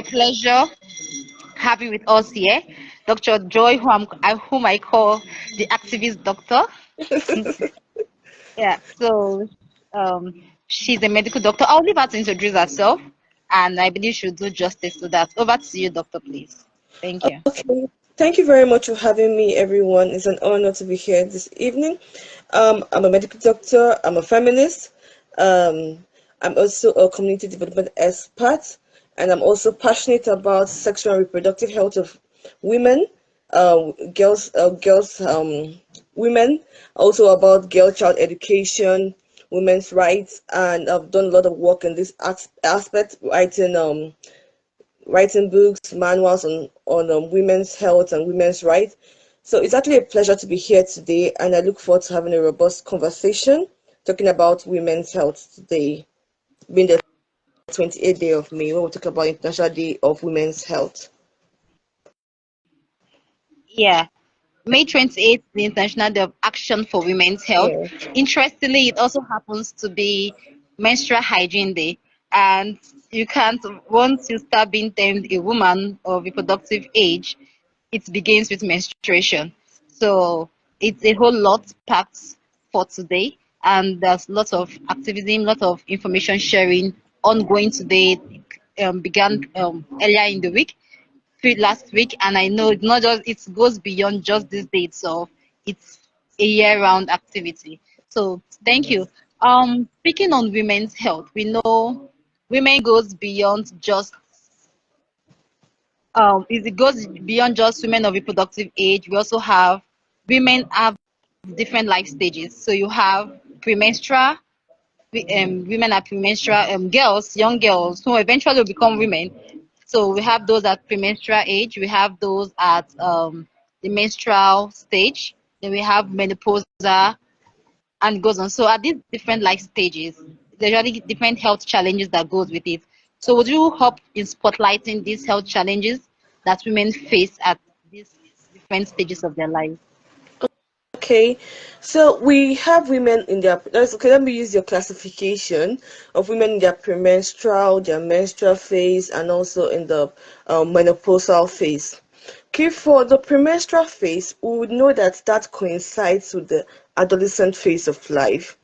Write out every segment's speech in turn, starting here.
pleasure having with us here Dr. Joy, whom I call the activist doctor. Yeah, so um, she's a medical doctor. I'll leave her to introduce herself, and I believe she'll do justice to that. Over to you, doctor, please. Thank you. Okay, thank you very much for having me, everyone. It's an honor to be here this evening. I'm a medical doctor, I'm a feminist, um, I'm also a community development expert, and I'm also passionate about sexual and reproductive health of women, girls, women, also about girl child education, women's rights, and I've done a lot of work in this aspect, writing books, manuals on women's health and women's rights. So it's actually a pleasure to be here today, and I look forward to having a robust conversation talking about women's health today, being the 28th day of May, when we talk about International Day of Women's Health. Yeah, May 28th, the International Day of Action for Women's Health. Yeah. Interestingly, it also happens to be Menstrual Hygiene Day. And you can't, once you start being termed a woman of reproductive age, it begins with menstruation. So it's a whole lot packed for today. And there's lots of activism, lot of information sharing ongoing today. Began earlier in the week last week, and I know it's not just it goes beyond just this day itself. It's a year-round activity. So thank you. Speaking on women's health, we know women goes beyond just it goes beyond just women of reproductive age. We also have women have different life stages. So you have premenstrual, women are premenstrual, girls, young girls who eventually will become women. So we have those at premenstrual age, we have those at the menstrual stage, then we have menopause and goes on. So at these different life stages, there's usually different health challenges that goes with it. So would you help in spotlighting these health challenges that women face at these different stages of their life? Okay, so we have women in their, okay, let me use your classification of women in their premenstrual, their menstrual phase, and also in the menopausal phase. Okay, for the premenstrual phase, we would know that that coincides with the adolescent phase of life.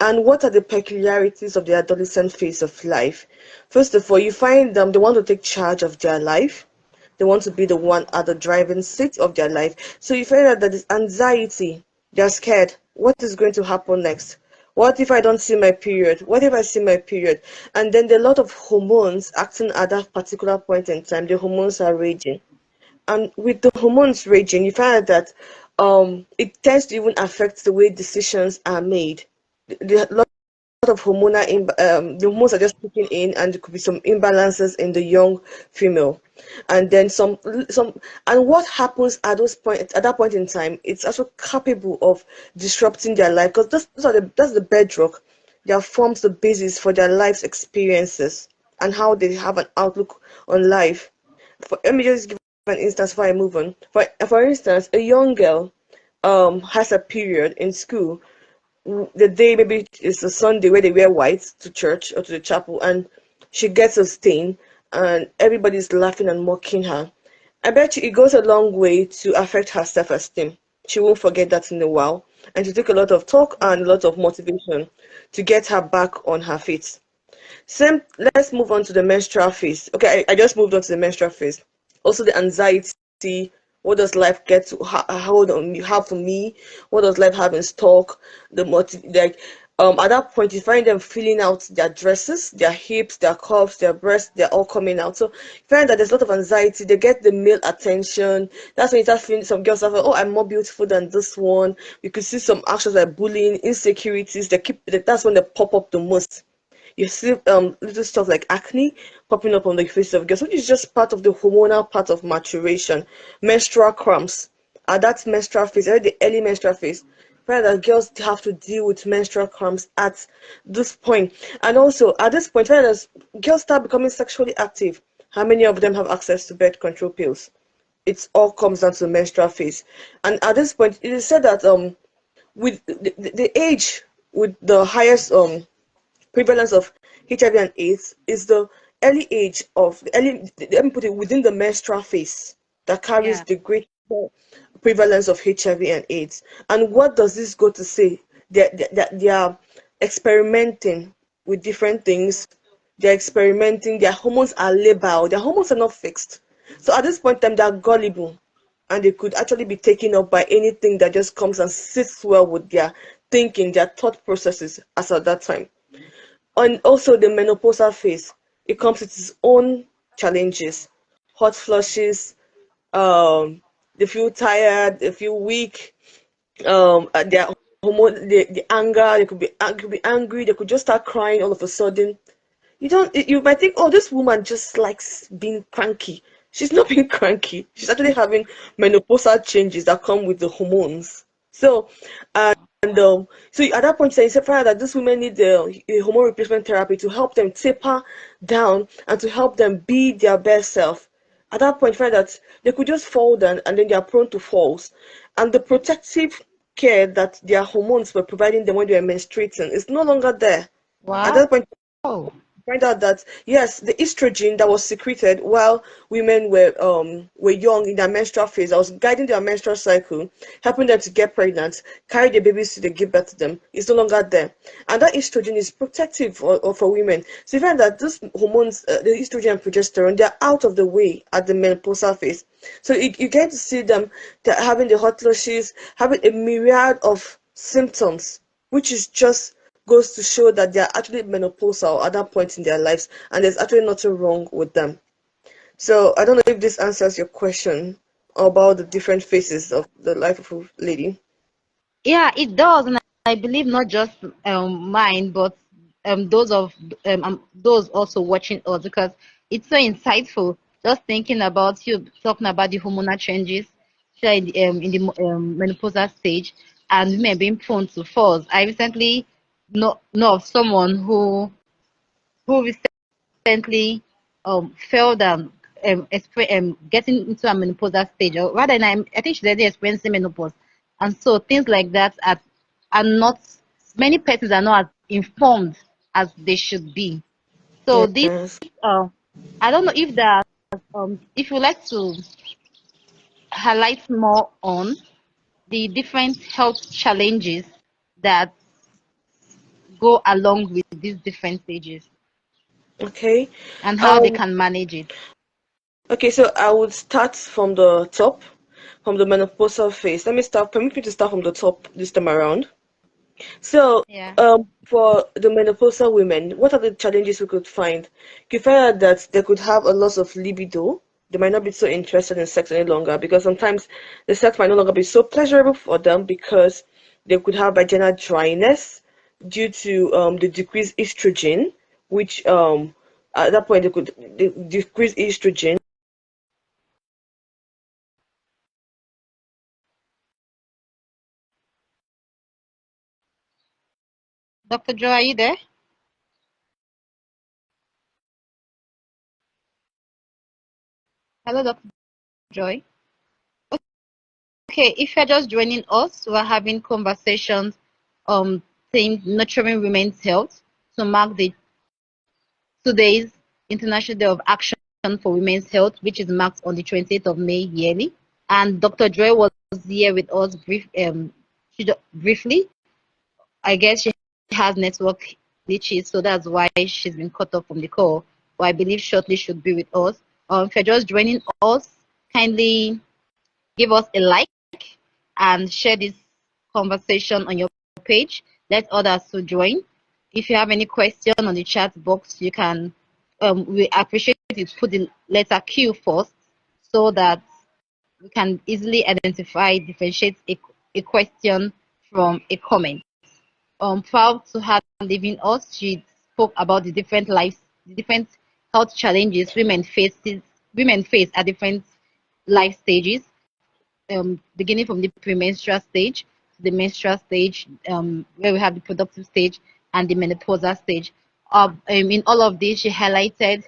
And what are the peculiarities of the adolescent phase of life? First of all, you find them, they want to take charge of their life. They want to be the one at the driving seat of their life. So you find out that there's anxiety. They're scared. What is going to happen next? What if I don't see my period? What if I see my period? And then there are a lot of hormones acting at that particular point in time. The hormones are raging. And with the hormones raging, you find out that it tends to even affect the way decisions are made. The of the hormones are just kicking in, and there could be some imbalances in the young female, and then some. And what happens at that point in time, it's also capable of disrupting their life, because that's the bedrock that forms the basis for their life's experiences and how they have an outlook on life. Let me just give an instance before I move on. For instance, a young girl has a period in school. The day, maybe it's a Sunday where they wear white to church or to the chapel, and she gets a stain, and everybody's laughing and mocking her. I bet you it goes a long way to affect her self-esteem. She won't forget that in a while, and she took a lot of talk and a lot of motivation to get her back on her feet. Same. Let's move on to the menstrual phase. Okay, I just moved on to the menstrual phase. Also, the anxiety. What does life get to hold on me? How for me? What does life have in stock? The motive, like at that point, you find them filling out their dresses, their hips, their cups, their breasts. They're all coming out. So you find that there's a lot of anxiety. They get the male attention. That's when you start feeling some girls are like, oh, I'm more beautiful than this one. You could see some actions like bullying, insecurities. That's when they pop up the most. You see little stuff like acne popping up on the face of girls, which is just part of the hormonal part of maturation. Menstrual cramps at that menstrual phase, the early menstrual phase. Find that girls have to deal with menstrual cramps at this point. And also at this point, find that girls start becoming sexually active. How many of them have access to birth control pills? It all comes down to the menstrual phase. And at this point, it is said that with the age with the highest prevalence of HIV and AIDS is the early age of the early, let me put it, within the menstrual phase that carries Yeah. the great prevalence of HIV and AIDS. And what does this go to say? They are experimenting with different things. They're experimenting. Their hormones are labile. Their hormones are not fixed. So at this point in time, they're gullible, and they could actually be taken up by anything that just comes and sits well with their thinking, their thought processes as at that time. And also the menopausal phase, it comes with its own challenges, hot flushes, they feel tired, they feel weak, their hormone, the anger, they could be angry, they could just start crying all of a sudden. You might think, oh, this woman just likes being cranky. She's not being cranky. She's actually having menopausal changes that come with the hormones. So, and so at that point, you find that these women need a hormone replacement therapy to help them taper down and to help them be their best self. At that point, you find that they could just fall down and then they are prone to falls. And the protective care that their hormones were providing them when they were menstruating is no longer there. At Wow. that point, find out that yes, the estrogen that was secreted while women were young in their menstrual phase, that was guiding their menstrual cycle, helping them to get pregnant, carry the babies to they give birth to them, is no longer there. And that estrogen is protective for women. So you find that these hormones, the estrogen and progesterone, they're out of the way at the menopausal phase. So you get to see them, they're having the hot flushes, having a myriad of symptoms, which is just goes to show that they're actually menopausal at that point in their lives, and there's actually nothing wrong with them. So I don't know if this answers your question about the different phases of the life of a lady. Yeah, it does, and I believe not just mine, but those also watching us, because it's so insightful. Just thinking about you talking about the hormonal changes, especially in the menopausal stage, and women being prone to falls. I recently know of someone who recently fell down, getting into a menopausal stage, or rather, I think she's already experiencing menopause, and so things like that are not, many persons are not as informed as they should be. So this, Yes. uh, I don't know if that, if you like to highlight more on the different health challenges that go along with these different stages Okay. and how they Um. can manage it. Okay. So I would start from the top, from the menopausal phase. Let me start. Permit me to start from the top this time around. So, Yeah. for the menopausal women, what are the challenges we could find? You could find out that they could have a loss of libido. They might not be so interested in sex any longer because sometimes the sex might no longer be so pleasurable for them because they could have vaginal dryness due to the decreased estrogen, which at that point they could decrease estrogen. Dr. Joy, are you there? Hello, Dr. Joy. Okay, if you're just joining us, we're having conversations themed nurturing women's health to mark the today's International Day of Action for Women's Health, which is marked on the 28th of May yearly. And Dr. Joy was here with us briefly. I guess she has network glitches, so that's why she's been cut off from the call. But I believe shortly should be with us. If you're just joining us, kindly give us a like and share this conversation on your page. Let others to join. If you have any question on the chat box, you can. We appreciate you put the letter Q first, so that we can easily identify, differentiate a question from a comment. Proud to have leaving us. She spoke about the different health challenges women face at different life stages, beginning from the premenstrual stage to the menstrual stage, where we have the productive stage and the menopausal stage. In all of this, she highlighted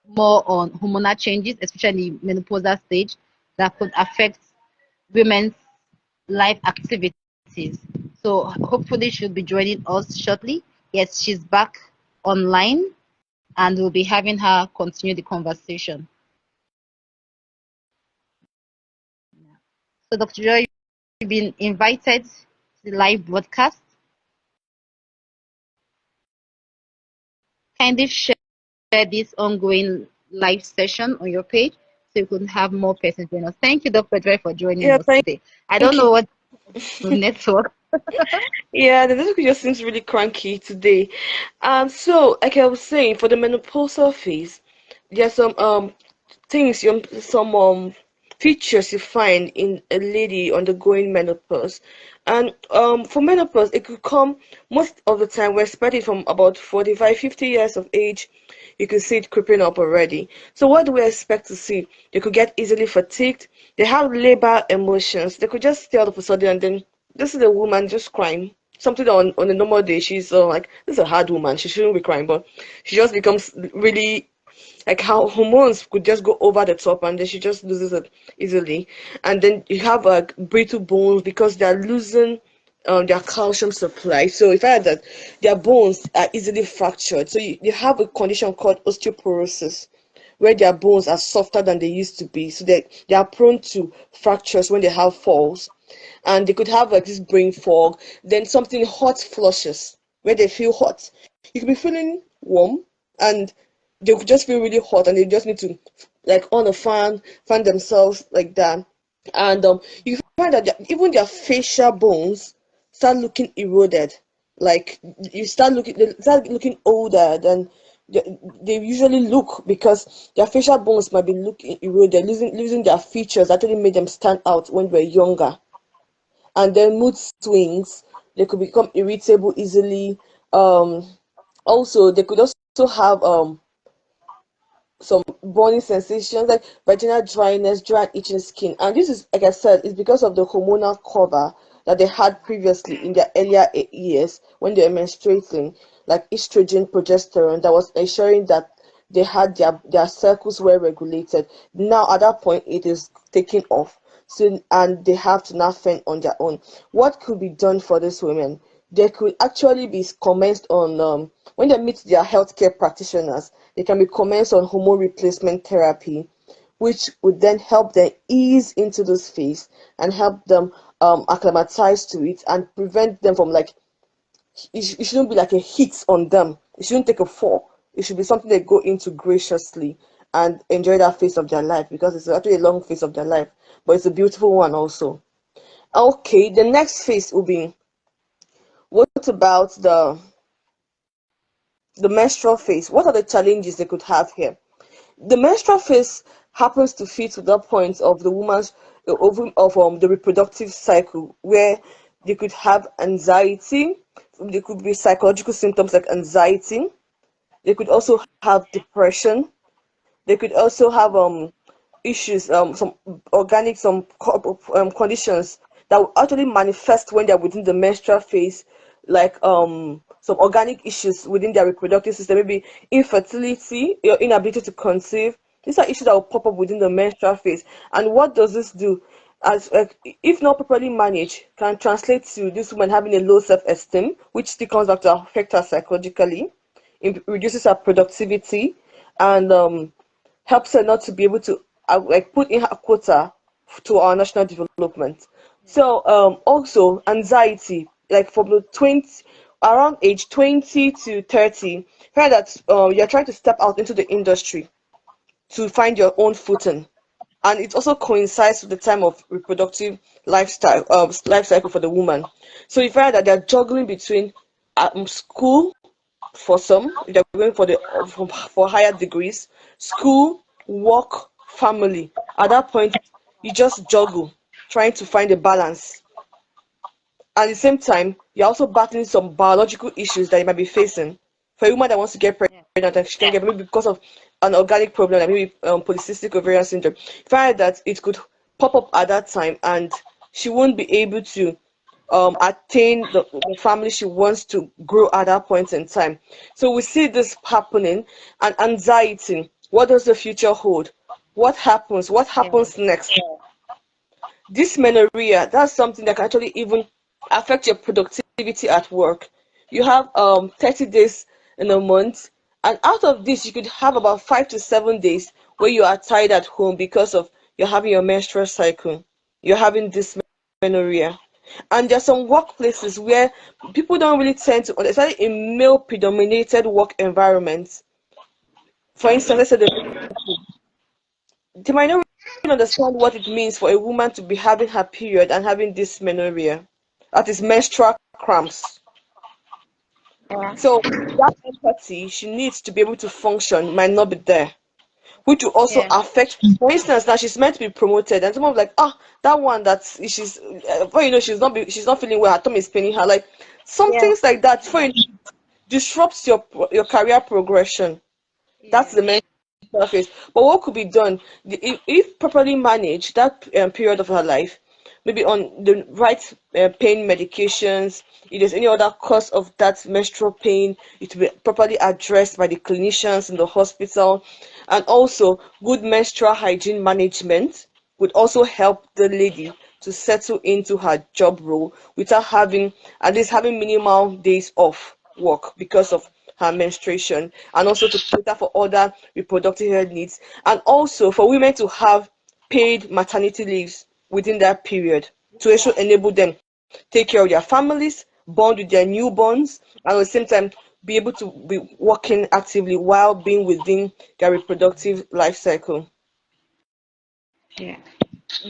more on hormonal changes, especially menopausal stage, that could affect women's life activities. So hopefully she'll be joining us shortly. Yes, she's back online. and we'll be having her continue the conversation. So, Dr. Joy, you've been invited to the live broadcast. Kindly share this ongoing live session on your page so you could have more persons join us. Thank you, Dr. Joy, for joining Yeah, us today. I don't thank you. know what network. Yeah, the network just seems really cranky today. So like I was saying, for the menopausal phase, there's things some features you find in a lady undergoing menopause. And for menopause, it could come most of the time. We're expecting from about 45, 50 years of age. You can see it creeping up already. So what do we expect to see? They could get easily fatigued. They have labor emotions. They could just stay all of a sudden and then this is a woman just crying. Something on a normal day, she's like, this is a hard woman. She shouldn't be crying, but she just becomes really like how hormones could just go over the top and then she just loses it easily. And then you have like brittle bones because they're losing their calcium supply. So if I had that, their bones are easily fractured. So you have a condition called osteoporosis where their bones are softer than they used to be. So they are prone to fractures when they have falls. And they could have like this brain fog, then something hot flushes where they feel hot. You could be feeling warm and they could just feel really hot and they just need to like on a fan themselves like that. And you find that even their facial bones start looking eroded. Like they start looking older than they usually look because their facial bones might be looking eroded, losing their features that actually made them stand out when they were younger. And then mood swings, they could become irritable easily. Um, Also, they could also have some burning sensations like vaginal dryness, dry and itching skin. And this is, like I said, is because of the hormonal cover that they had previously in their earlier years when they were menstruating, like estrogen, progesterone, that was ensuring that they had their cycles were regulated. Now at that point it is taking off. So and they have to now fend on their own. What could be done for these women? They could actually be commenced on when they meet their healthcare practitioners, they can be commenced on hormone replacement therapy, which would then help them ease into this phase and help them acclimatize to it and prevent them from like it shouldn't be like a hit on them. It shouldn't take a fall. It should be something they go into graciously and enjoy that phase of their life because it's actually a long phase of their life, but it's a beautiful one also. Okay, the next phase will be what about the menstrual phase? What are the challenges they could have here? The menstrual phase happens to fit to that point of the woman's of the reproductive cycle where they could have anxiety, there could be psychological symptoms like anxiety, they could also have depression, they could also have issues, some organic, conditions that will actually manifest when they're within the menstrual phase, like some organic issues within their reproductive system, maybe infertility, your inability to conceive. These are issues that will pop up within the menstrual phase. And what does this do? As if not properly managed, can translate to this woman having a low self-esteem, which still comes back to affect her psychologically. It reduces her productivity, and helps her not to be able to like put in her quota to our national development. So also anxiety, like from the 20 around age 20 to 30, find that you're trying to step out into the industry to find your own footing. And it also coincides with the time of reproductive life cycle for the woman. So you find that they're juggling between school for some, if they're going for for higher degrees, school, work, family. At that point, you just juggle, trying to find a balance. At the same time, you're also battling some biological issues that you might be facing. For a woman that wants to get Yeah. pregnant and she can't get maybe because of an organic problem, like maybe polycystic ovarian syndrome, find that it could pop up at that time and she won't be able to attain the family she wants to grow at that point in time. So we see this happening and anxiety. What does the future hold? What happens? What Yeah. happens next? Dysmenorrhea, that's something that can actually even affect your productivity at work. You have 30 days in a month And out of this, you could have about 5 to 7 days where you are tired at home because of you're having your menstrual cycle, you're having dysmenorrhea. And there's some workplaces where people don't really tend to, especially in male predominated work environments. For instance, let's say they might not really understand what it means for a woman to be having her period and having dysmenorrhea, that is menstrual cramps. Yeah. So that empathy she needs to be able to function might not be there, which will also Yeah. affect. For instance, now she's meant to be promoted, and someone's like, ah, that one that she's, well, she's not feeling well. Her tummy is paining her, like some Yeah. things like that. For you know, disrupts your career progression. That's Yeah. the mental phase. But what could be done if properly managed that period of her life, maybe on the right pain medications. If there's any other cause of that menstrual pain, it will be properly addressed by the clinicians in the hospital, and also good menstrual hygiene management would also help the lady to settle into her job role without having at least having minimal days off work because of her menstruation, and also to cater for other reproductive health needs, and also for women to have paid maternity leaves within that period to also enable them take care of their families, bond with their newborns, and at the same time be able to be working actively while being within their reproductive life cycle. Yeah.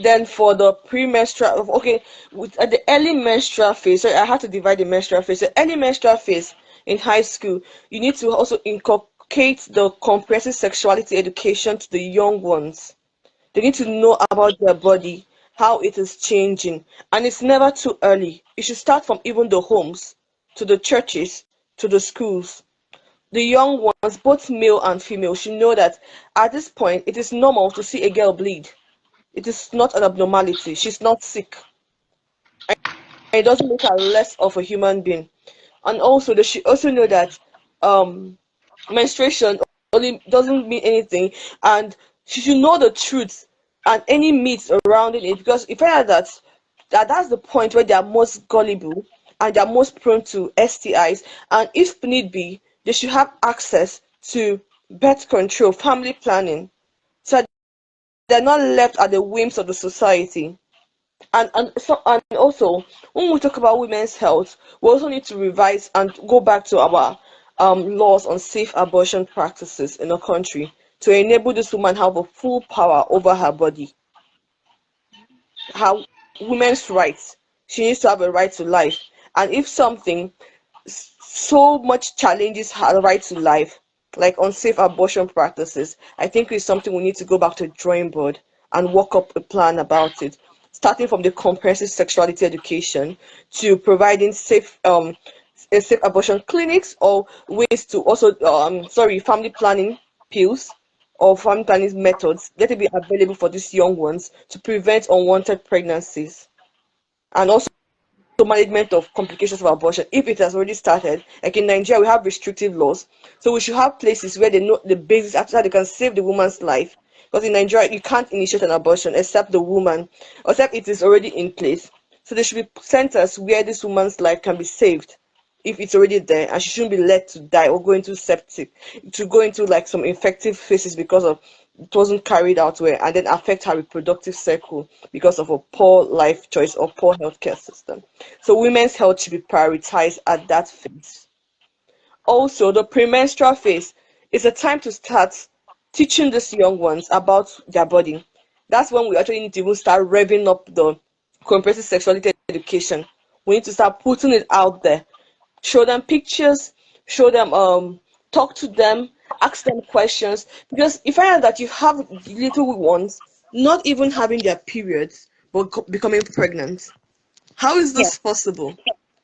Then for the premenstrual, okay, at the early menstrual phase, so I had to divide the menstrual phase. The early menstrual phase in high school, you need to also inculcate the comprehensive sexuality education to the young ones. They need to know about their body, how it is changing, and it's never too early. It should start from even the homes, to the churches, to the schools. The young ones, both male and female, should know that at this point it is normal to see a girl bleed. It is not an abnormality. She's not sick. And it doesn't make her less of a human being. And also, they should also know that um, menstruation only doesn't mean anything, and she should know the truth and any myths around it. Because if I had that's the point where they are most gullible and they are most prone to STIs, and if need be, they should have access to birth control, family planning, so that they're not left at the whims of the society. And also, when we talk about women's health, we also need to revise and go back to our laws on safe abortion practices in the country to enable this woman have a full power over her body. Her women's rights. She needs to have a right to life. And if something so much challenges her right to life, like unsafe abortion practices, I think it's something we need to go back to the drawing board and work up a plan about it, starting from the comprehensive sexuality education to providing safe abortion clinics, or ways to also family planning pills or family planning methods. Let it be available for these young ones to prevent unwanted pregnancies, and also management of complications of abortion if it has already started. Like in Nigeria, we have restrictive laws, so we should have places where they know the basics after they can save the woman's life. Because in Nigeria, you can't initiate an abortion except the woman, except it is already in place. So there should be centers where this woman's life can be saved if it's already there, and she shouldn't be let to die or go into septic, to go into like some infective phases because of it wasn't carried out well, and then affect her reproductive cycle because of a poor life choice or poor healthcare system. So women's health should be prioritized at that phase. Also, the premenstrual phase is a time to start teaching these young ones about their body. That's when we actually need to even start revving up the comprehensive sexuality education. We need to start putting it out there, show them pictures, show them talk to them, ask them questions. Because if I know that you have little ones not even having their periods but becoming pregnant, how is Yeah. this possible?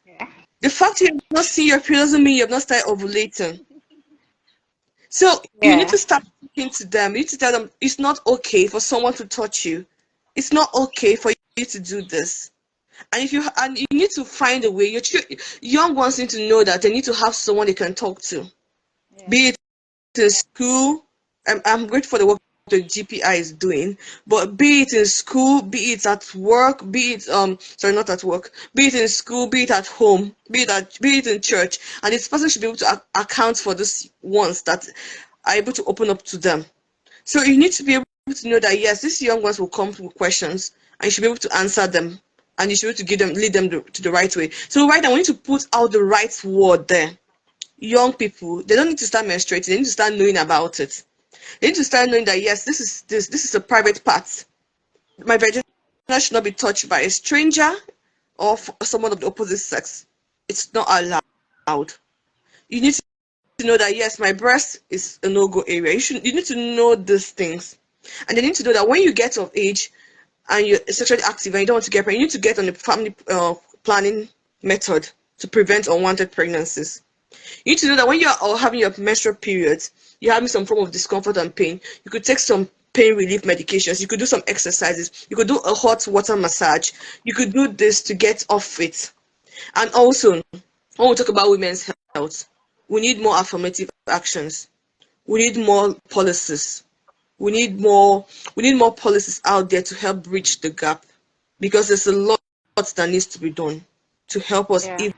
Yeah. The fact you have not seen your period doesn't mean you have not started ovulating. So you need Yeah. to start talking to them. You need to tell them it's not okay for someone to touch you. It's not okay for you to do this. And you need to find a way. Young ones need to know that they need to have someone they can talk to, Yeah. be it in school. I'm grateful for the work the GPI is doing, but be it in school, be it at work, be it sorry, not at work, be it in school, be it at home, be it in church, and this person should be able to account for these ones that are able to open up to them. So you need to be able to know that yes, these young ones will come with questions, and you should be able to answer them, and you should be able to lead them to the right way. So right now, we need to put out the right word there. Young people, they don't need to start menstruating. They need to start knowing about it. They need to start knowing that yes, this is a private part. My vagina should not be touched by a stranger or someone of the opposite sex. It's not allowed. You need to know that yes, my breast is a no-go area. You need to know these things. And they need to know that when you get of age and you're sexually active and you don't want to get pregnant, you need to get on a family planning method to prevent unwanted pregnancies. You need to know that when you're having your menstrual periods, you're having some form of discomfort and pain, you could take some pain relief medications, you could do some exercises, you could do a hot water massage, you could do this to get off it. And also, when we talk about women's health, we need more affirmative actions. We need more policies. We need more policies out there to help bridge the gap, because there's a lot that needs to be done to help us Yeah, even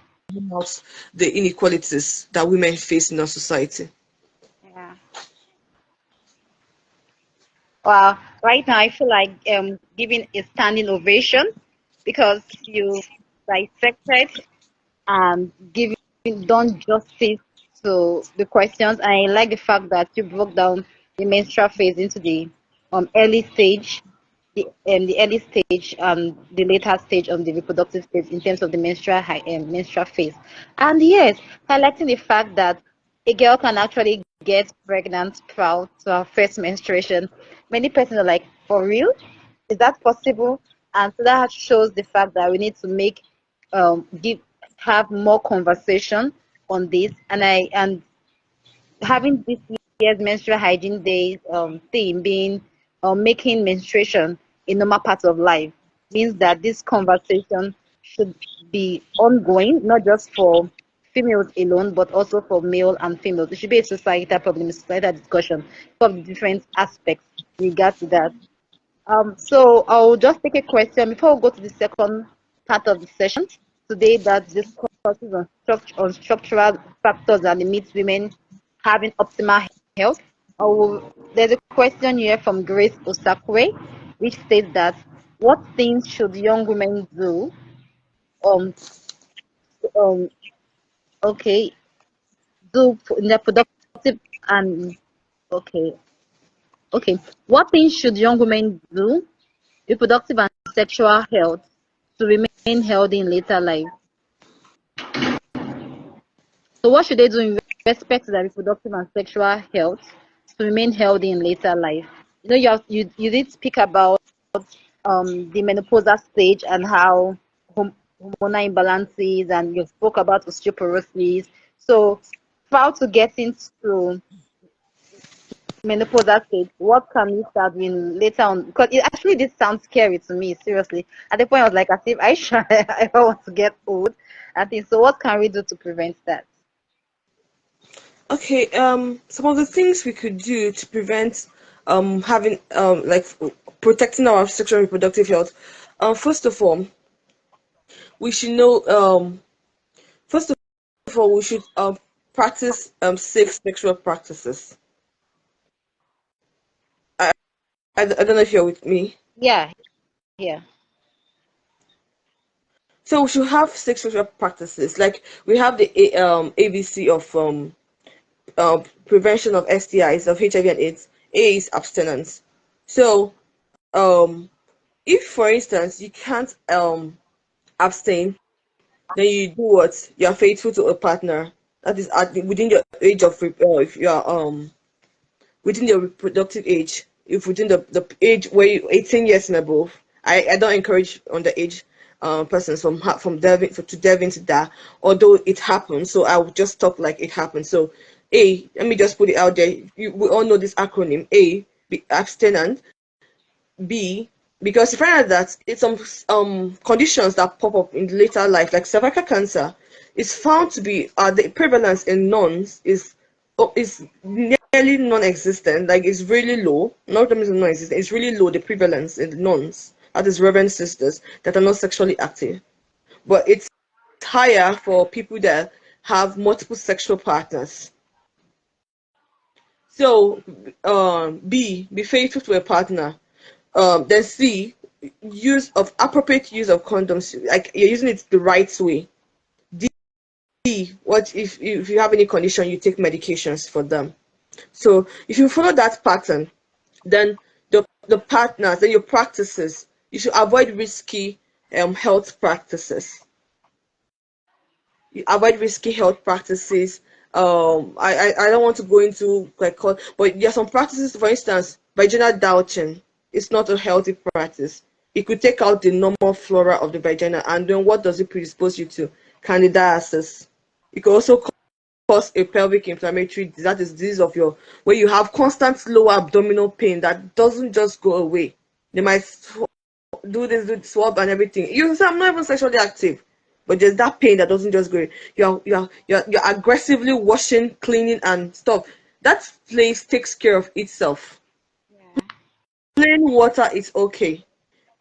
out the inequalities that women face in our society. yeah. Well, right now I feel like giving a standing ovation because you dissected and giving done justice to the questions. And I like the fact that you broke down the menstrual phase into the early stage, the early stage, the later stage of the reproductive stage in terms of the menstrual phase. And yes, highlighting the fact that a girl can actually get pregnant prior to her first menstruation. Many persons are like, for real? Is that possible? And so that shows the fact that we need to make give have more conversation on this. And having this year's menstrual hygiene day theme being making menstruation a normal part of life means that this conversation should be ongoing, not just for females alone, but also for male and females. It should be a societal problem, a societal discussion of the different aspects in regard to that. So I'll just take a question before we go to the second part of the session today that discusses on structural factors that limit women having optimal health. There's a question here from Grace Osakwe, which states that what things should young women do? Um, um, okay, in their productive and okay, okay. What things should young women do reproductive and sexual health to remain healthy in later life? So what should they do in respect to their reproductive and sexual health to remain healthy in later life? You did speak about the menopausal stage and how hormonal imbalances, and you spoke about osteoporosis. So prior to getting to menopausal stage, what can we start doing later on? Because it actually did sound scary to me, seriously. At the point I was like, as if I should I don't want to get old. I think so. What can we do to prevent that? Okay, some of the things we could do to prevent having like protecting our sexual and reproductive health. First of all, we should know first of all we should practice safe sexual practices. I don't know if you're with me. Yeah, yeah, So we should have safe sexual practices. Like we have the ABC of prevention of STIs, of HIV and AIDS. A is abstinence. So if for instance you can't abstain, then you do what? You are faithful to a partner that is within your age of if you are within your reproductive age, if within the age where you 18 years and above. I don't encourage underage persons from to delve into that, although it happens. So I will just talk like it happened. So A, let me just put it out there. We all know this acronym. A, be abstinent. B, because you find out that it's some conditions that pop up in later life, like cervical cancer, is found to be the prevalence in nuns is nearly nearly non-existent, like it's really low. Not that it's non-existent, it's really low, the prevalence in the nuns, that is Reverend sisters, that are not sexually active. But it's higher for people that have multiple sexual partners. So, B, be faithful to a partner. Then C, use of appropriate use of condoms, like you're using it the right way. D, what if you have any condition, you take medications for them. So if you follow that pattern, then the partners, then your practices, you should avoid risky health practices. You avoid risky health practices. I don't want to go into like, but there are some practices. For instance, vaginal douching. It's not a healthy practice. It could take out the normal flora of the vagina, and then what does it predispose you to? Candidiasis. It could also cause a pelvic inflammatory disease, that is disease of your, where you have constant lower abdominal pain that doesn't just go away. They might do this, do swab and everything. You say I'm not even sexually active, but there's that pain that doesn't just go away. You're aggressively washing, cleaning and stuff. That place takes care of itself. Yeah. Plain water is okay.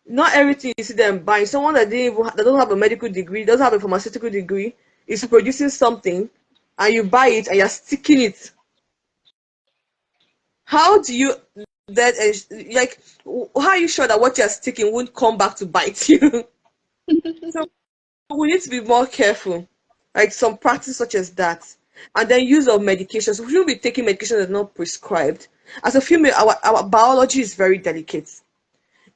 Not everything you see them buying. Someone that didn't even that doesn't have a medical degree, doesn't have a pharmaceutical degree, is producing something, and you buy it and you're sticking it. How do you that is like? How are you sure that what you're sticking won't come back to bite you? So we need to be more careful, like some practice such as that, and then use of medications. We shouldn't be taking medication that's not prescribed. As a female, our biology is very delicate.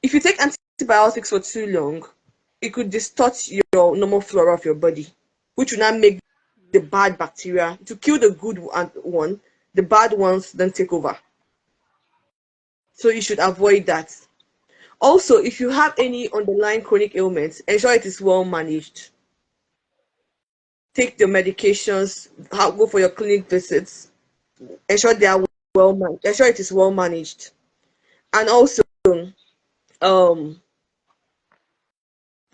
If you take antibiotics for too long, it could distort your normal flora of your body, which will not make the bad bacteria to kill the good one, the bad ones then take over. So you should avoid that. Also, if you have any underlying chronic ailments, ensure it is well managed. Take the medications, go for your clinic visits, ensure they are well managed, ensure it is well managed. And also, um,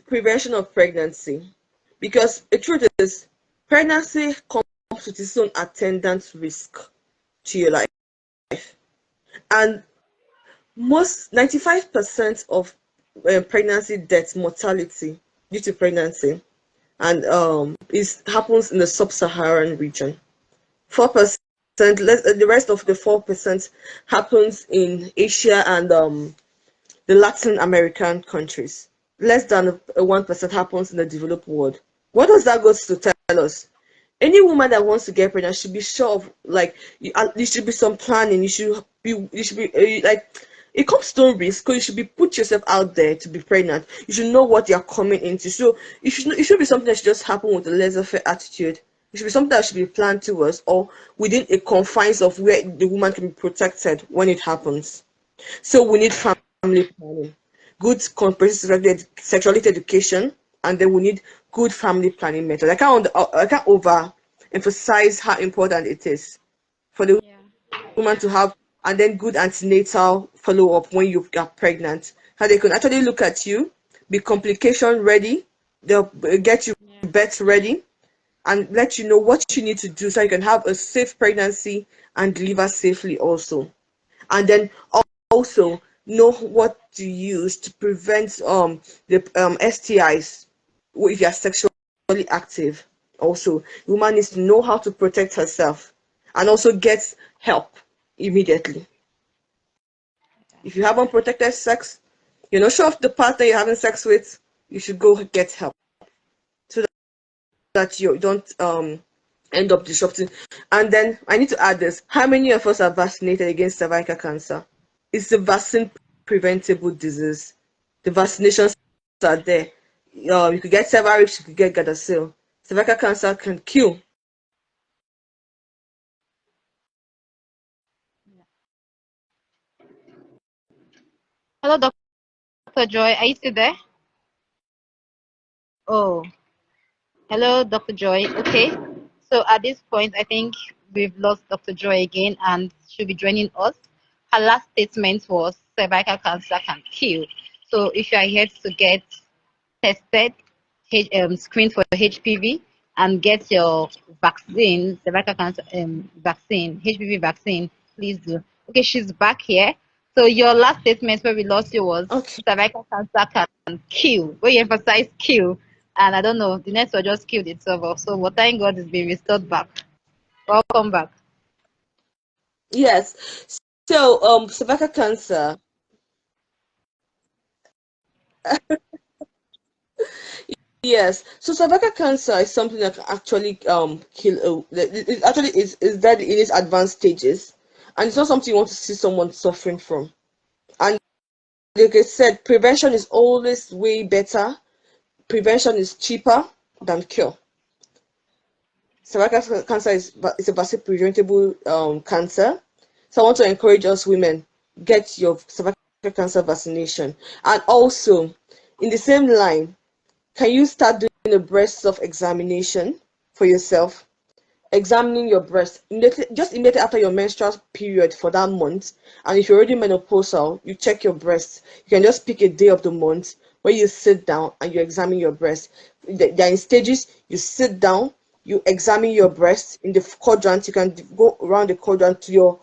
prevention of pregnancy. Because the truth is, pregnancy comes with its own attendant risk to your life. And most 95% of pregnancy death mortality due to pregnancy and it happens in the sub-Saharan region. 4%, the rest of the 4% happens in Asia and the Latin American countries. Less than 1% happens in the developed world. What does that go to tell us? Any woman that wants to get pregnant should be sure of, like, there should be some planning. You should be like, it comes to risk, because you should be put yourself out there to be pregnant. You should know what you're coming into. So it should be something that should just happen with a laissez-faire attitude. It should be something that should be planned towards, or within a confines of where the woman can be protected when it happens. So we need family planning, good comprehensive sexuality education, and then we need good family planning methods. I can't overemphasize how important it is for the Yeah. woman to have, and then good antenatal follow up when you are pregnant. How they can actually look at you, be complication ready, they'll get you Yeah. birth ready, and let you know what you need to do so you can have a safe pregnancy and deliver safely also. And then also know what to use to prevent the STIs if you are sexually active. Also, the woman needs to know how to protect herself and also get help immediately. If you haven't protected sex, you're not sure of the partner you're having sex with, you should go get help so that you don't end up disrupting. And then I need to add this: how many of us are vaccinated against cervical cancer? It's a vaccine preventable disease. The vaccinations are there. You could get Cervarix, you could get Gardasil. Cervical cancer can kill. Hello, Dr. Joy. Are you still there? Oh, hello, Dr. Joy. Okay. So at this point, I think we've lost Dr. Joy again, and she'll be joining us. Her last statement was cervical cancer can kill. So if you are here to get tested, screened for HPV, and get your vaccine, cervical cancer vaccine, HPV vaccine, Please do. Okay, she's back here. So your last statement where we lost you was Okay. cervical cancer can kill. Where you emphasize kill. And I don't know, the network just killed itself off. So what thank God is being restored back. Welcome back. Yes. So, cervical cancer. Yes. So cervical cancer is something that can actually kill. It actually is that in its advanced stages, and it's not something you want to see someone suffering from. And like I said, prevention is always way better. Prevention is cheaper than cure. Cervical cancer is a vaccine preventable cancer. So I want to encourage us women, get your cervical cancer vaccination. And also, in the same line, can you start doing a breast self-examination for yourself? Examining your breast immediately after your menstrual period for that month. And if you're already menopausal, you check your breast. You can just pick a day of the month where you sit down and you examine your breast. They're in stages. You sit down, you examine your breast in the quadrant. You can go around the quadrant to your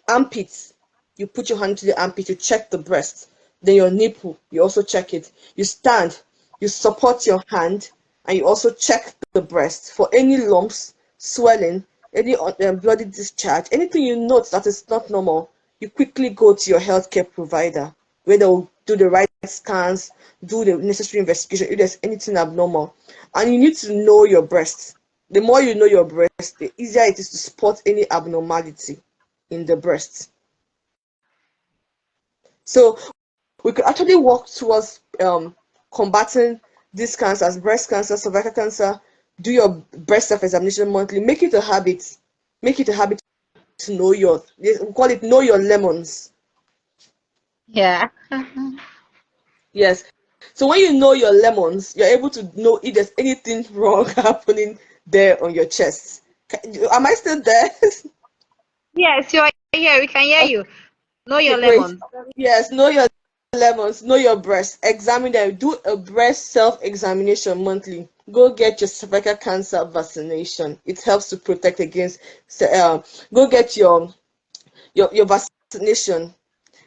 armpits. You put your hand to the armpit, you check the breast. Then your nipple, you also check it. You stand, you support your hand, and you also check the breast for any lumps, swelling, any bloody discharge, anything you note that is not normal. You quickly go to your healthcare provider where they'll do the right scans, do the necessary investigation if there's anything abnormal. And you need to know your breast. The more you know your breast, the easier it is to spot any abnormality in the breast. So we could actually work towards combating these cancers, breast cancer, cervical cancer. Do your breast self-examination monthly. Make it a habit. Make it a habit to know your, we call it know your lemons. Yeah. Yes. So when you know your lemons, you're able to know if there's anything wrong happening there on your chest. Am I still there? Yes, you're here. We can hear you. Know Okay, your great. lemons. Yes, know your lemons, know your breast. Examine them. Do a breast self-examination monthly. Go get your cervical cancer vaccination. It helps to protect against. Go get your vaccination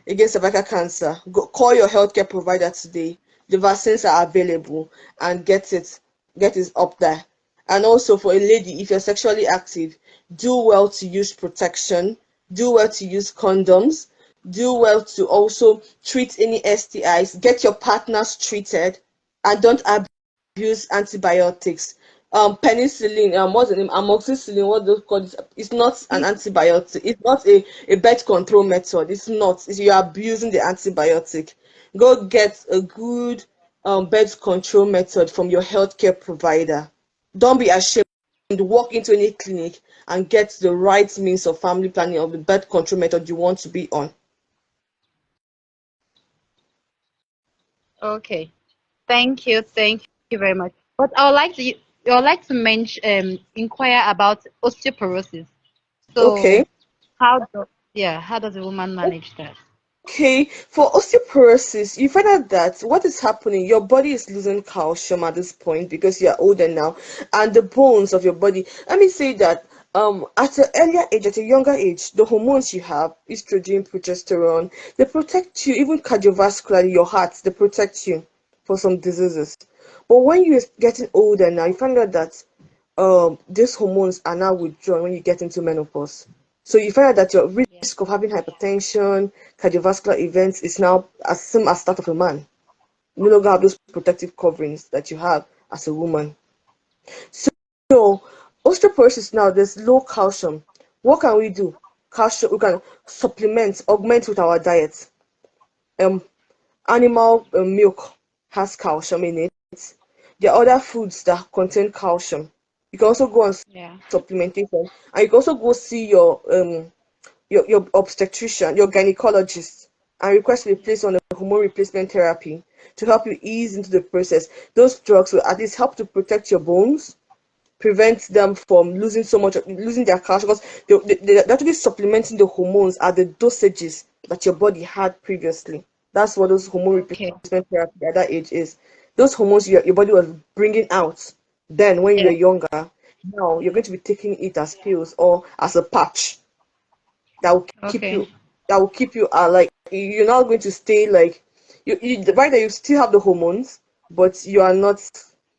against cervical cancer. Go call your healthcare provider today. The vaccines are available and get it up there. And also for a lady, if you're sexually active, do well to use protection, do well to use condoms, do well to also treat any STIs, get your partners treated, and don't abuse antibiotics. Penicillin, what's the name? Amoxicillin, what do they call it? It's not an antibiotic. It's not a birth control method. It's not. You're abusing the antibiotic. Go get a good birth control method from your healthcare provider. Don't be ashamed. Walk into any clinic and get the right means of family planning of the birth control method you want to be on. Okay. Thank you. Thank you very much. But I would like to mention inquire about osteoporosis. Okay. So how does a woman manage that? Okay, for osteoporosis, you find out that what is happening, your body is losing calcium at this point because you're older now, and the bones of your body. Let me say that at an earlier age, at a younger age, the hormones you have, estrogen, progesterone, they protect you, even cardiovascularly, your heart, they protect you for some diseases. But when you're getting older now, you find out that these hormones are now withdrawn when you get into menopause. So you find out that your Yeah. risk of having hypertension, cardiovascular events is now as same as that of a man. You no longer have those protective coverings that you have as a woman. So osteoporosis now, there's low calcium. What can we do? Calcium, we can supplement, augment with our diet. Um, Animal milk has calcium in it. There are other foods that contain calcium. You can also go on Yeah. supplementation, and you can also go see your obstetrician, your gynecologist, and request to be placed on a hormone replacement therapy to help you ease into the process. Those drugs will at least help to protect your bones, prevent them from losing their calcium, because they're actually supplementing the hormones at the dosages that your body had previously. That's what those hormone Okay. replacement therapy at that age is. Those hormones your body was bringing out then when you were Yeah. younger, now you're going to be taking it as pills or as a patch. that will keep Okay. you like you're not going to stay like the right that you still have the hormones, but you are not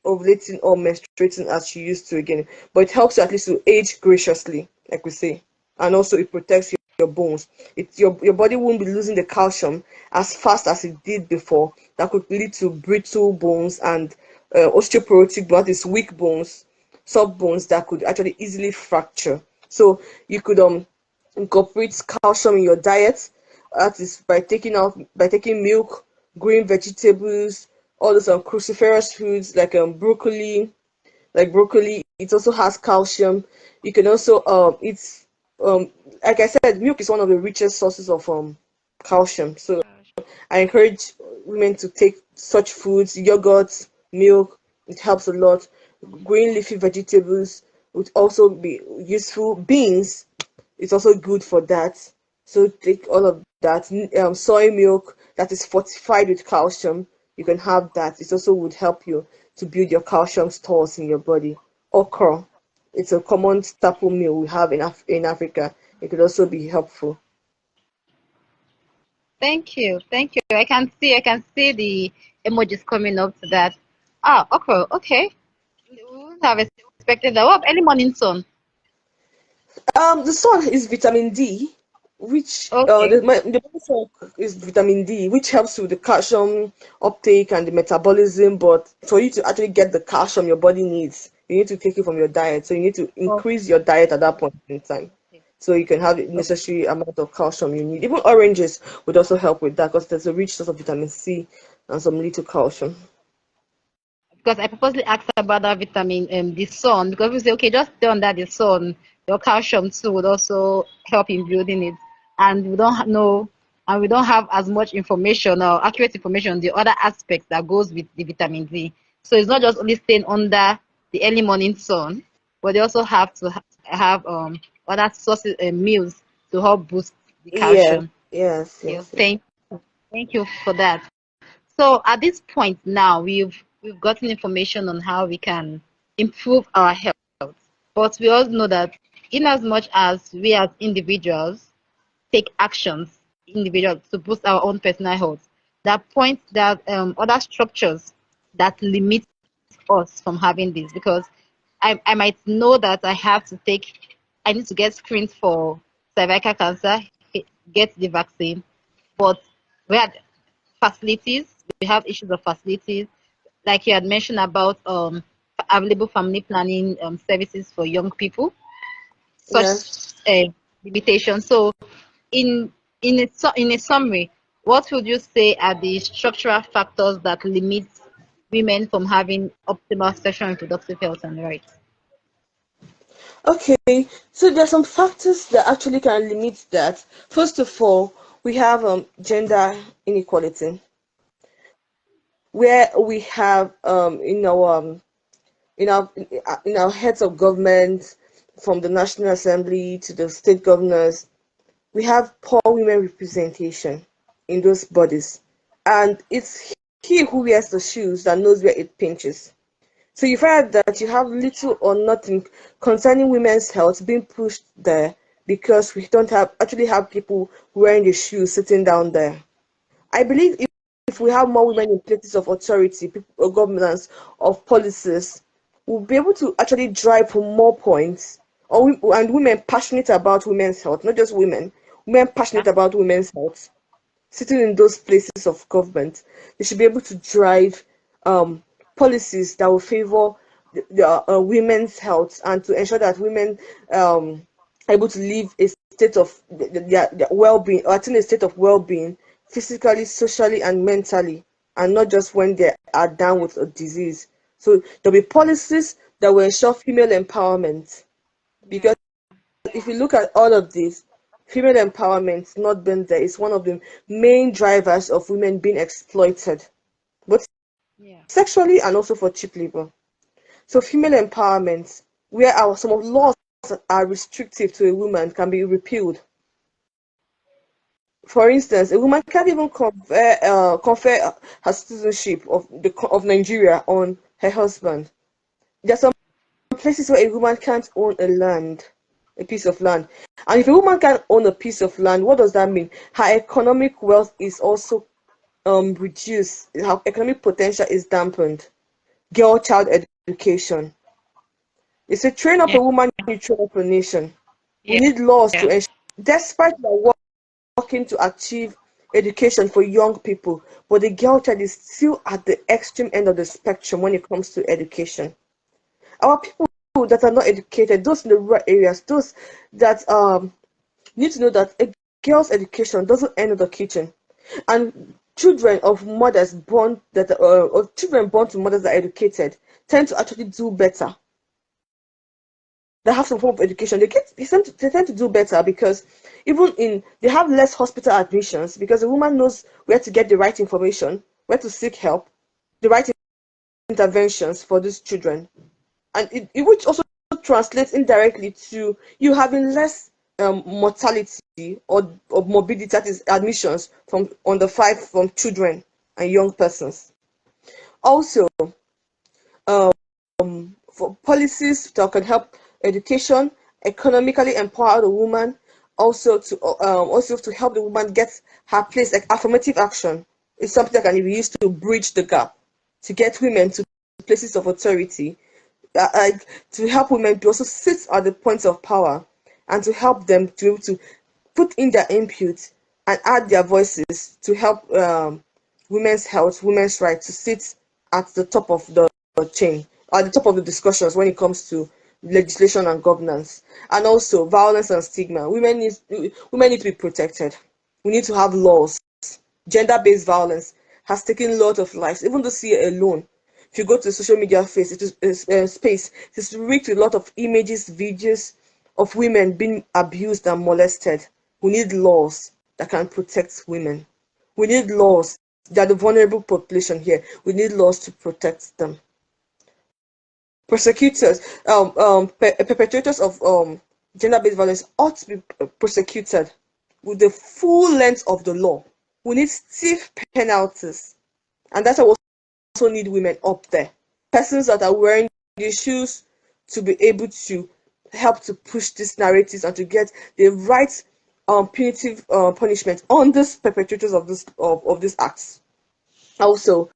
ovulating or menstruating as you used to again. But it helps you at least to age graciously, like we say, and also it protects your bones. Your body won't be losing the calcium as fast as it did before. That could lead to brittle bones and osteoporotic, that is weak bones, soft bones that could actually easily fracture. So you could incorporate calcium in your diet. That is by taking milk, green vegetables, all those cruciferous foods like broccoli. It also has calcium. You can also it's like I said, milk is one of the richest sources of calcium. So I encourage women to take such foods, yogurt, milk. It helps a lot. Green leafy vegetables would also be useful. Beans, it's also good for that. So take all of that. Soy milk that is fortified with calcium. You can have that. It also would help you to build your calcium stores in your body. Okra, it's a common staple meal we have in Africa. It could also be helpful. Thank you. Thank you. I can see the emojis coming up to that. Ah, okra. Okay. We wouldn't have expected that. What early morning sun? The sun is vitamin D, which Okay. the main sun is vitamin D, which helps with the calcium uptake and the metabolism. But for you to actually get the calcium your body needs, you need to take it from your diet. So you need to increase Okay. your diet at that point in time, Okay. so you can have the Okay. necessary amount of calcium you need. Even oranges would also help with that because there's a rich source of vitamin C and some little calcium. Because I purposely asked about that vitamin, the sun, because we say, okay, just stay under the sun. Your calcium too would also help in building it, and we don't know, and we don't have as much information or accurate information on the other aspects that goes with the vitamin D. So it's not just only staying under the early morning sun, but they also have to have other sources and meals to help boost the Yes, calcium. yes, Yeah, yes, yes. thank you for that. So at this point now, we've gotten information on how we can improve our health, but we all know that in as much as we as individuals take actions individual to boost our own personal health, there are points that other structures that limit us from having this because I might know that I need to get screened for cervical cancer, get the vaccine, but we had facilities, we have issues of facilities, like you had mentioned about available family planning services for young people, Yes. such limitations. So in in a summary, what would you say are the structural factors that limit women from having optimal sexual and reproductive health and rights? Okay, so there are some factors that actually can limit that. First of all, we have gender inequality, where we have in our heads of government, from the National Assembly to the state governors, we have poor women representation in those bodies, and it's he who wears the shoes that knows where it pinches. So you find that you have little or nothing concerning women's health being pushed there because we don't actually have people wearing the shoes sitting down there. I believe if we have more women in places of authority, people, governance, of policies, we'll be able to actually drive for more points. And women passionate about women's health, not just women Yeah. passionate about women's health sitting in those places of government, they should be able to drive um, policies that will favor the women's health and to ensure that women are able to live a state of their well-being, or attain a state of well-being, physically, socially, and mentally, and not just when they are down with a disease. So there'll be policies that will ensure female empowerment, Yeah. because if you look at all of this, female empowerment not being there is one of the main drivers of women being exploited, both Yeah. sexually and also for cheap labor. So female empowerment, where our some of laws that are restrictive to a woman can be repealed. For instance, a woman can't even confer her citizenship of Nigeria on her husband. There are some places where a woman can't own a land. a piece of land. And if a woman can own a piece of land, what does that mean? Her economic wealth is also reduced. Her economic potential is dampened. Girl child education. It's a train up Yeah. a woman, you train up a nation. We Yeah. need laws to Yeah. ensure, despite the working to achieve education for young people, but the girl child is still at the extreme end of the spectrum when it comes to education. Our people that are not educated, those in the rural areas, those that need to know that a girl's education doesn't end in the kitchen, and children of mothers born that or children born to mothers that are educated tend to actually do better. They have some form of education. They tend to do better because even in they have less hospital admissions because the woman knows where to get the right information, where to seek help, the right interventions for these children, and it which also translates indirectly to you having less mortality or morbidity, that is admissions from under five from children and young persons. Also, for policies that can help education, economically empower the woman, also to help the woman get her place, like affirmative action is something that can be used to bridge the gap, to get women to places of authority, to help women to also sit at the points of power, and to help them to be able to put in their input and add their voices to help women's health, women's rights to sit at the top of the chain, at the top of the discussions when it comes to legislation and governance. And also violence and stigma. Women need to be protected. We need to have laws. Gender-based violence has taken a lot of lives. Even this year alone, if you go to the social media space, it is rigged with a lot of images, videos of women being abused and molested. We need laws that can protect women. We need laws. They are the vulnerable population here. We need laws to protect them. Prosecutors, perpetrators of gender-based violence ought to be prosecuted with the full length of the law. We need stiff penalties, and that's why we also need women up there, persons that are wearing the shoes to be able to help to push these narratives and to get the right punitive punishment on these perpetrators of these acts. Also,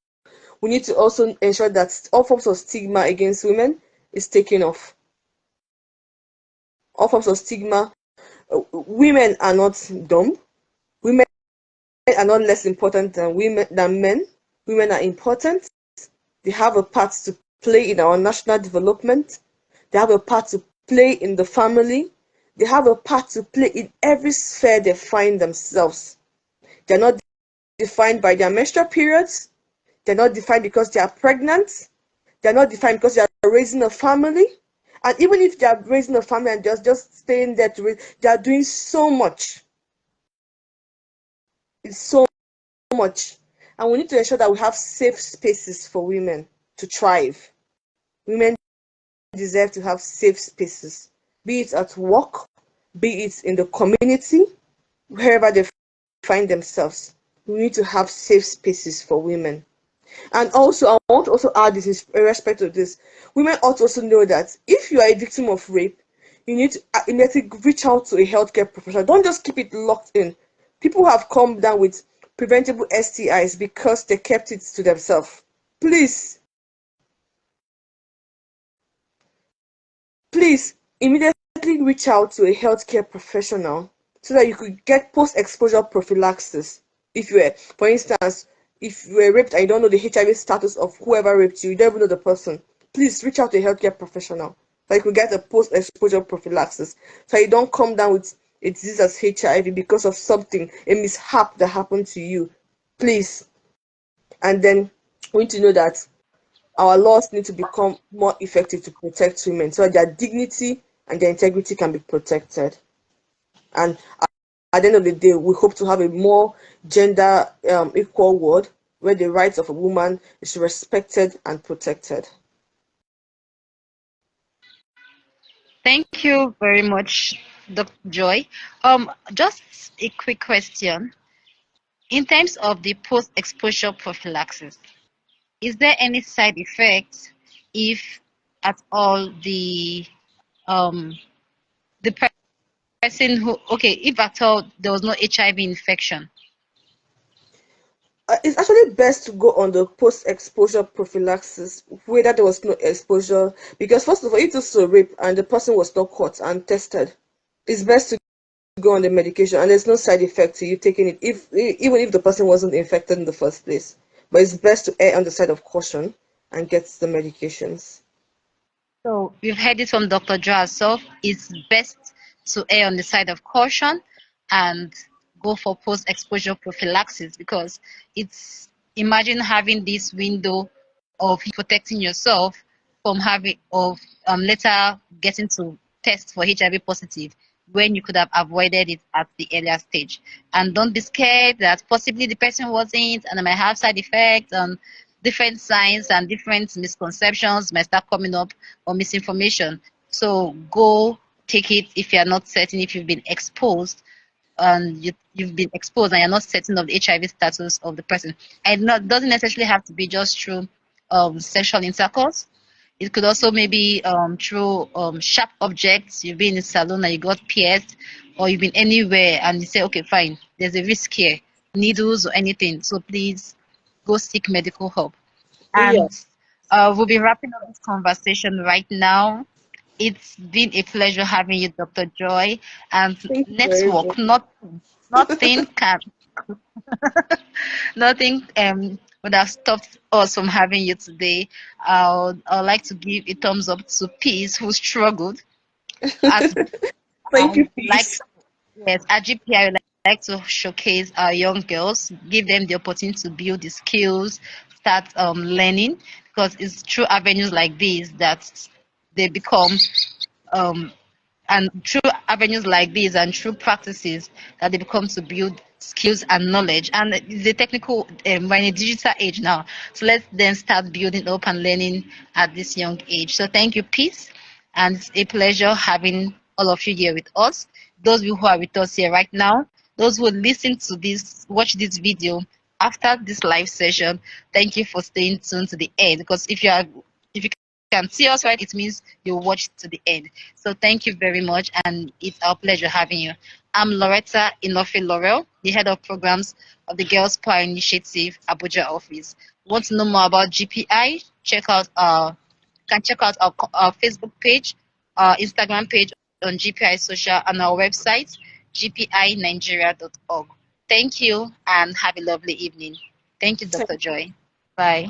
we need to also ensure that all forms of stigma against women is taken off. All forms of stigma. Women are not dumb. Women are not less important than men. Women are important. They have a part to play in our national development. They have a part to play in the family. They have a part to play in every sphere they find themselves. They're not defined by their menstrual periods. They're not defined because they are pregnant. They're not defined because they are raising a family. And even if they are raising a family and just staying there to raise, they are doing so much. It's so much. And we need to ensure that we have safe spaces for women to thrive. Women deserve to have safe spaces, be it at work, be it in the community, wherever they find themselves. We need to have safe spaces for women. And also, I want to also add this in respect of this. Women ought to also know that if you are a victim of rape, you need to immediately reach out to a healthcare professional. Don't just keep it locked in. People have come down with preventable STIs because they kept it to themselves. Please, please immediately reach out to a healthcare professional so that you could get post-exposure prophylaxis. If you were, for instance, if you were raped and you don't know the HIV status of whoever raped you, you don't even know the person, please reach out to a healthcare professional so you could get a post-exposure prophylaxis so you don't come down with a disease as HIV because of something, a mishap that happened to you. Please. And then we need to know that our laws need to become more effective to protect women so that their dignity and their integrity can be protected. And at the end of the day, we hope to have a more gender equal world where the rights of a woman is respected and protected. Thank you very much, Dr. Joy. Just a quick question. In terms of the post-exposure prophylaxis, is there any side effect if at all the um the person who, okay, if at all there was no HIV infection. It's actually best to go on the post-exposure prophylaxis, whether there was no exposure, because first of all, if it's a rape and the person was not caught and tested, it's best to go on the medication and there's no side effect to you taking it, if even if the person wasn't infected in the first place. But it's best to err on the side of caution and get the medications. So we've heard it from Dr. Jo herself. It's best to err on the side of caution and go for post-exposure prophylaxis, because it's, imagine having this window of protecting yourself from having of later getting to test for HIV positive when you could have avoided it at the earlier stage. And don't be scared that possibly the person wasn't and it might have side effects, and different signs and different misconceptions might start coming up, or misinformation. So go take it if you are not certain if you've been exposed, and you've been exposed and you're not certain of the HIV status of the person. And not doesn't necessarily have to be just through sexual intercourse. It could also maybe through sharp objects. You've been in a salon and you got pierced, or you've been anywhere and you say, okay, fine, there's a risk here, needles or anything. So please go seek medical help. Yeah, And we'll be wrapping up this conversation right now. It's been a pleasure having you, Dr. Joy. And thank you very network, much. nothing can, nothing would have stopped us from having you today. I'd like to give a thumbs up to Peace, who struggled. As Thank I you, like peace. to, yes, at GPI, we like to showcase our young girls, give them the opportunity to build the skills, start learning, because it's through avenues like these that they become um, and through avenues like these and through practices that they become to build skills and knowledge. And the technical, we're in a digital age now, so let them start building up and learning at this young age. So thank you, Peace, and it's a pleasure having all of you here with us. Those of you who are with us here right now, those who listen to this, watch this video after this live session, thank you for staying tuned to the end, because if you can see us, right, it means you watched to the end. So thank you very much, and it's our pleasure having you. I'm Loretta Inofe Laurel, the head of programs of the Girls Power Initiative Abuja office. Want to know more about GPI? Check out our Facebook page, our Instagram page on GPI Social, and our website gpinigeria.org. Thank you and have a lovely evening. Thank you, Dr. Joy. Bye.